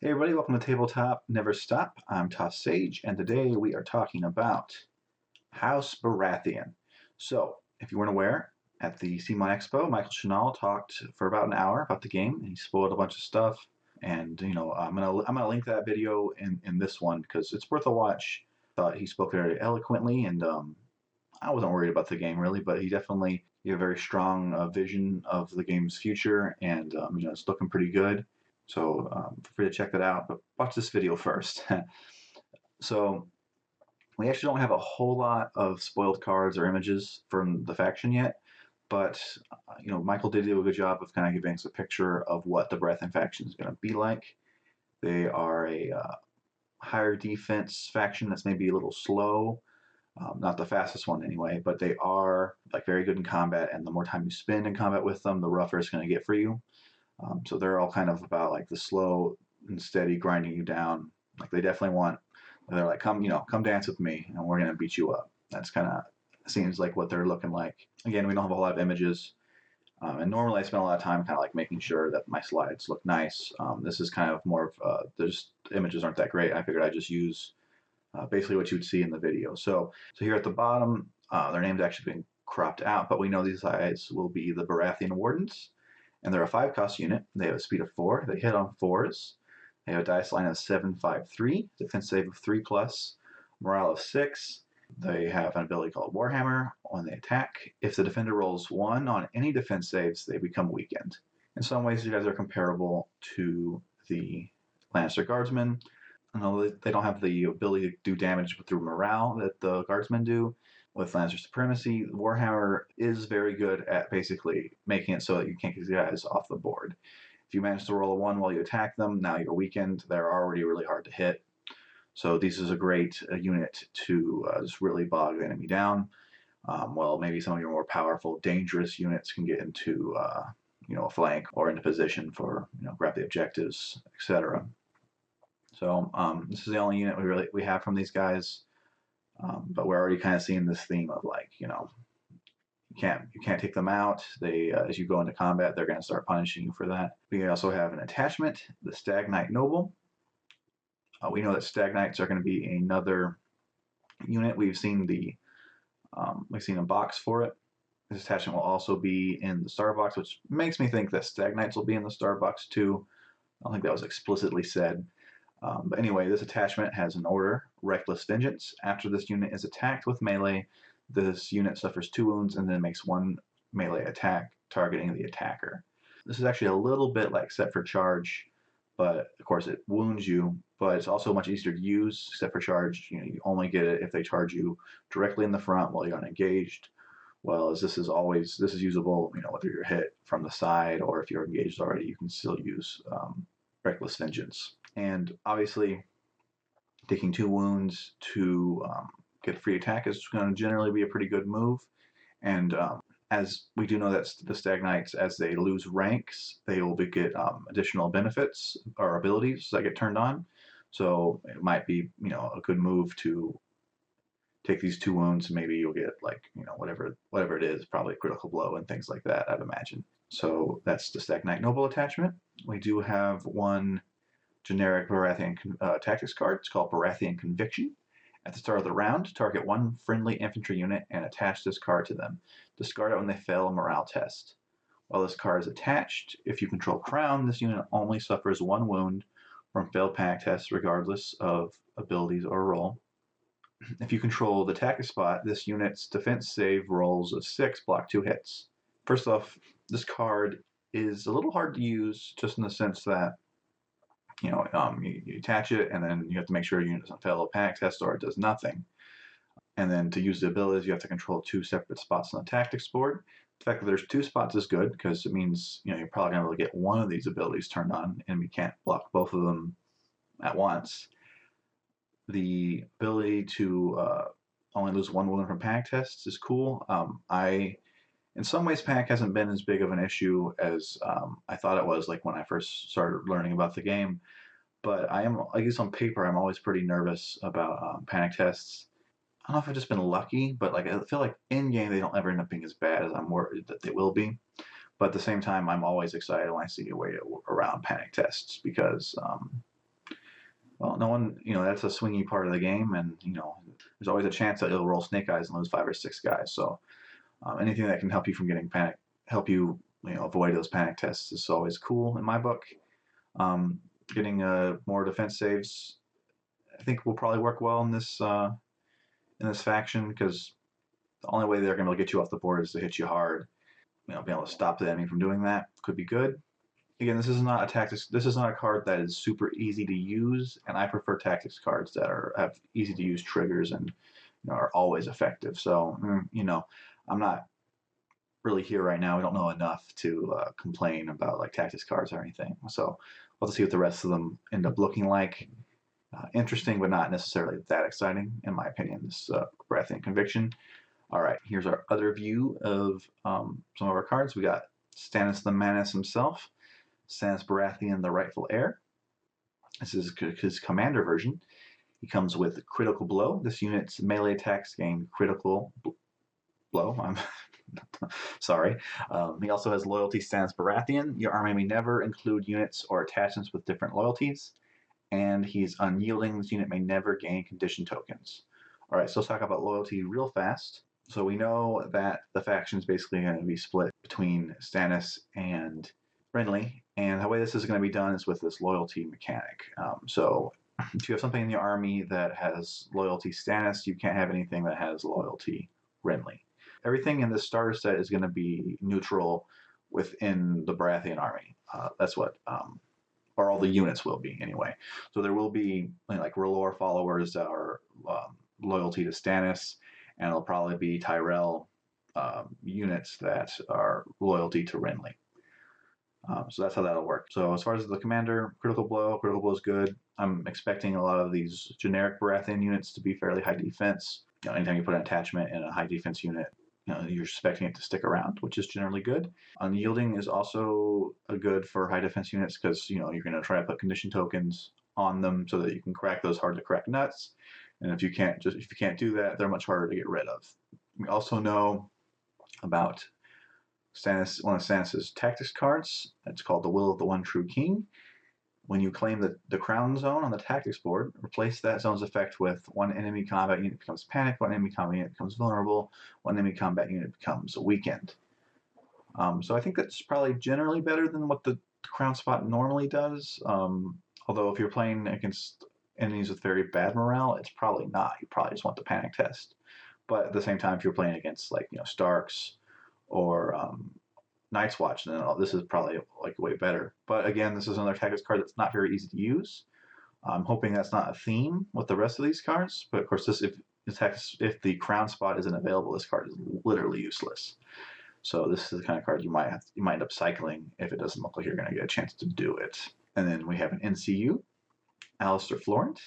Hey everybody, welcome to Tabletop Never Stop. I'm Toss Sage, and today we are talking about House Baratheon. So, if you weren't aware, at the CMON expo, Michael Chanel talked for about an hour about the game, and he spoiled a bunch of stuff. And I'm gonna link that video in this one because it's worth a watch. Thought he spoke very eloquently, and I wasn't worried about the game really, but he definitely gave a very strong vision of the game's future, and it's looking pretty good. So feel free to check that out, but watch this video first. So we actually don't have a whole lot of spoiled cards or images from the faction yet, but Michael did do a good job of kind of giving us a picture of what the Baratheon faction is going to be like. They are a higher defense faction that's maybe a little slow, not the fastest one anyway, but they are like very good in combat, and the more time you spend in combat with them, the rougher it's going to get for you. So they're all kind of about like the slow and steady grinding you down. Like they definitely want, they're like, come dance with me and we're going to beat you up. That's kind of seems like what they're looking like. Again, we don't have a whole lot of images. And normally I spend a lot of time kind of like making sure that my slides look nice. This is kind of more of, the images aren't that great. I figured I'd just use basically what you would see in the video. So here at the bottom, their name's actually been cropped out, but we know these guys will be the Baratheon Wardens. And they're a 5-cost unit. They have a speed of 4. They hit on 4s. They have a dice line of 7, 5, 3. Defense save of 3+. Morale of 6. They have an ability called Warhammer. When they attack, if the defender rolls 1 on any defense saves, they become weakened. In some ways, these guys are comparable to the Lannister Guardsmen. And although they don't have the ability to do damage through morale that the Guardsmen do, with Lannister Supremacy, Warhammer is very good at basically making it so that you can't get these guys off the board. If you manage to roll a 1 while you attack them, now you're weakened. They're already really hard to hit. So this is a great unit to just really bog the enemy down. Well, maybe some of your more powerful, dangerous units can get into a flank or into position for grab the objectives, etc. So this is the only unit we have from these guys. But we're already kind of seeing this theme of like, you can't take them out. They, as you go into combat, they're going to start punishing you for that. We also have an attachment, the Stag Knight Noble. We know that Stag Knights are going to be another unit. We've seen a box for it. This attachment will also be in the star box, which makes me think that Stag Knights will be in the star box too. I don't think that was explicitly said. But anyway, this attachment has an order, Reckless Vengeance. After this unit is attacked with melee, this unit suffers 2 wounds and then makes 1 melee attack targeting the attacker. This is actually a little bit like Set for Charge, but of course it wounds you, but it's also much easier to use. Set for Charge, you only get it if they charge you directly in the front while you're unengaged. Well, as this is usable, whether you're hit from the side or if you're engaged already, you can still use Reckless Vengeance. And obviously, taking 2 wounds to get a free attack is going to generally be a pretty good move. And as we do know that the Stag Knights, as they lose ranks, they will get additional benefits or abilities that get turned on. So it might be, a good move to take these 2 wounds. Maybe you'll get whatever it is, probably a critical blow and things like that, I'd imagine. So that's the Stag Knight Noble attachment. We do have one generic Baratheon tactics card. It's called Baratheon Conviction. At the start of the round, target 1 friendly infantry unit and attach this card to them. Discard it when they fail a morale test. While this card is attached, if you control Crown, this unit only suffers 1 wound from failed panic tests regardless of abilities or role. If you control the tactic spot, this unit's defense save rolls of 6 block 2 hits. First off, this card is a little hard to use just in the sense that you attach it, and then you have to make sure your unit doesn't fail a panic test or it does nothing. And then to use the abilities, you have to control 2 separate spots on the tactics board. The fact that there's 2 spots is good because it means you're probably going to be able to get one of these abilities turned on, and we can't block both of them at once. The ability to only lose 1 wound from panic tests is cool. In some ways, panic hasn't been as big of an issue as I thought it was, like when I first started learning about the game. But I guess on paper, I'm always pretty nervous about panic tests. I don't know if I've just been lucky, but I feel like in game they don't ever end up being as bad as I'm worried that they will be. But at the same time, I'm always excited when I see a way around panic tests because Well, no one, that's a swingy part of the game, and there's always a chance that you'll roll snake eyes and lose 5 or 6 guys. So anything that can help you from getting panic, help you, avoid those panic tests is always cool in my book. Getting more defense saves, I think, will probably work well in this faction, because the only way they're going to get you off the board is to hit you hard. Being able to stop the enemy from doing that could be good. Again, this is not a tactics. This is not a card that is super easy to use, and I prefer tactics cards that have easy to use triggers and are always effective. So I'm not really here right now. We don't know enough to complain about like tactics cards or anything. So we'll have to see what the rest of them end up looking like. Interesting, but not necessarily that exciting, in my opinion. This Baratheon Conviction. All right, here's our other view of some of our cards. We got Stannis the Manus himself, Stannis Baratheon, the rightful heir. This is his commander version. He comes with Critical Blow. This unit's melee attacks gain critical blow. I'm sorry. He also has Loyalty Stannis Baratheon. Your army may never include units or attachments with different loyalties. And he's unyielding. This unit may never gain condition tokens. All right, so let's talk about loyalty real fast. So we know that the faction is basically going to be split between Stannis and Renly, and the way this is going to be done is with this loyalty mechanic. So if you have something in your army that has loyalty Stannis, you can't have anything that has loyalty Renly. Everything in this starter set is going to be neutral within the Baratheon army. That's what, or all the units will be anyway. So there will be like R'hllor followers that are loyalty to Stannis, and it'll probably be Tyrell units that are loyalty to Renly. So that's how that'll work. So as far as the commander, Critical Blow is good. I'm expecting a lot of these generic Baratheon units to be fairly high defense. Anytime you put an attachment in a high defense unit, you're expecting it to stick around, which is generally good. Unyielding is also good for high defense units, because you're going to try to put condition tokens on them so that you can crack those hard to crack nuts. And if you can't do that, they're much harder to get rid of. We also know about Stannis, one of Stannis' tactics cards. It's called the Will of the One True King. When you claim the crown zone on the tactics board, replace that zone's effect with one enemy combat unit becomes panicked, one enemy combat unit becomes vulnerable, one enemy combat unit becomes weakened. So I think that's probably generally better than what the crown spot normally does. Although if you're playing against enemies with very bad morale, it's probably not. You probably just want the panic test. But at the same time, if you're playing against Starks or Night's Watch, then this is probably like way better. But again, this is another tactics card that's not very easy to use. I'm hoping that's not a theme with the rest of these cards. But of course, if the crown spot isn't available, this card is literally useless. So this is the kind of card you might end up cycling if it doesn't look like you're going to get a chance to do it. And then we have an NCU, Alistair Florent.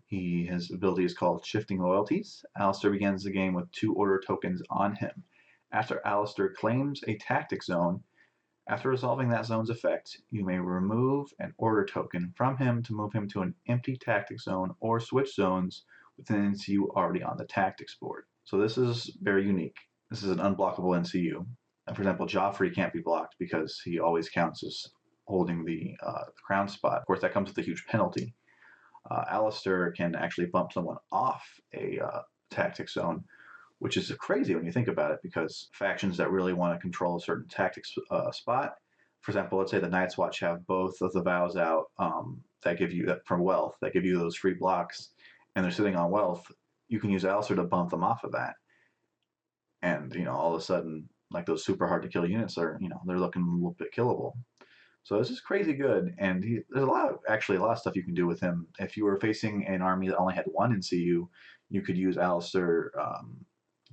His ability is called Shifting Loyalties. Alistair begins the game with 2 order tokens on him. After Alistair claims a tactic zone, after resolving that zone's effect, you may remove an order token from him to move him to an empty tactic zone or switch zones with an NCU already on the tactics board. So this is very unique. This is an unblockable NCU. For example, Joffrey can't be blocked because he always counts as holding the crown spot. Of course, that comes with a huge penalty. Alistair can actually bump someone off a tactic zone, which is crazy when you think about it, because factions that really want to control a certain tactics spot, for example, let's say the Night's Watch have both of the vows out that give you from wealth, that give you those free blocks, and they're sitting on wealth, you can use Alistair to bump them off of that. And, all of a sudden, like those super hard to kill units are, they're looking a little bit killable. So this is crazy good, and there's a lot of stuff you can do with him. If you were facing an army that only had one NCU, you could use Alistair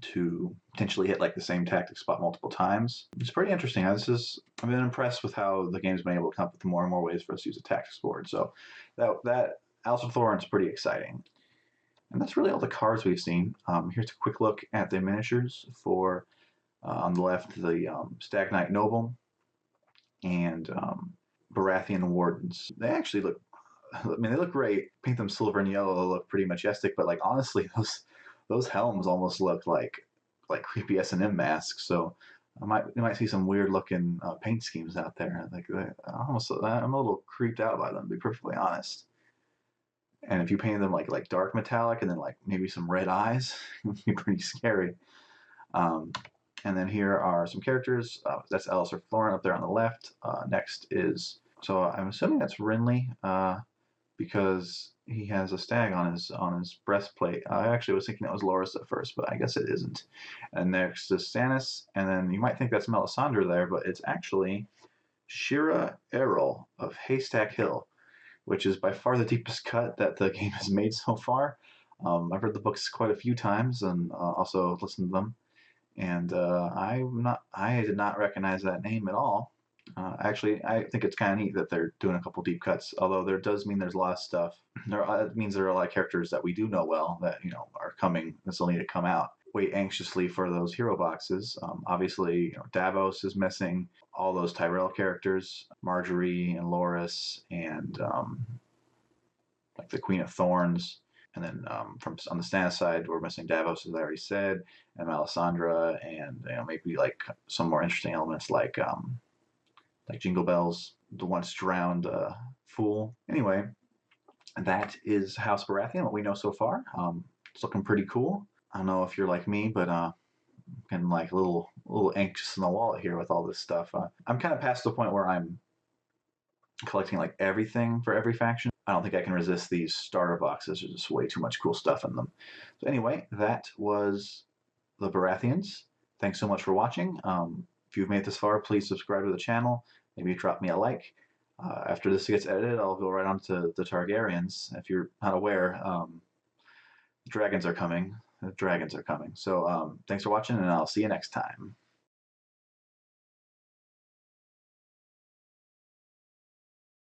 to potentially hit like the same tactic spot multiple times. It's pretty interesting. I've been impressed with how the game's been able to come up with more and more ways for us to use a tactics board. So that Alistair Florent's pretty exciting. And that's really all the cards we've seen. Here's a quick look at the miniatures for, on the left, the Stag Knight Noble and Baratheon Wardens. They actually look, they look great. Paint them silver and yellow, they look pretty majestic, but honestly, those helms almost look like creepy S&M masks. So you might see some weird looking paint schemes out there. I'm a little creeped out by them, to be perfectly honest. And if you painted them like dark metallic and then like maybe some red eyes, it would be pretty scary. Um, and then here are some characters. That's Alistair Florin up there on the left. Next is, so I'm assuming that's Renly, because he has a stag on his breastplate. I actually was thinking that was Loras at first, but I guess it isn't. And next is Stannis, and then you might think that's Melisandre there, but it's actually Shira Errol of Haystack Hill, which is by far the deepest cut that the game has made so far. I've read the books quite a few times and also listened to them, and I did not recognize that name at all. Actually, I think it's kind of neat that they're doing a couple deep cuts. Although there does mean there's a lot of stuff. It means there are a lot of characters that we do know well that are coming. That still need to come out. Wait anxiously for those hero boxes. Obviously, Davos is missing. All those Tyrell characters, Marjorie and Loras, and like the Queen of Thorns. And then from on the Stannis side, we're missing Davos, as I already said, and Melisandre, and maybe like some more interesting elements like Jingle Bells, the once drowned fool. Anyway, that is House Baratheon, what we know so far. It's looking pretty cool. I don't know if you're like me, but I'm getting like a little anxious in the wallet here with all this stuff. I'm kind of past the point where I'm collecting like everything for every faction. I don't think I can resist these starter boxes. There's just way too much cool stuff in them. So anyway, that was the Baratheons. Thanks so much for watching. If you've made it this far, please subscribe to the channel. Maybe drop me a like. After this gets edited, I'll go right on to the Targaryens. If you're not aware, dragons are coming. The dragons are coming. So thanks for watching, and I'll see you next time.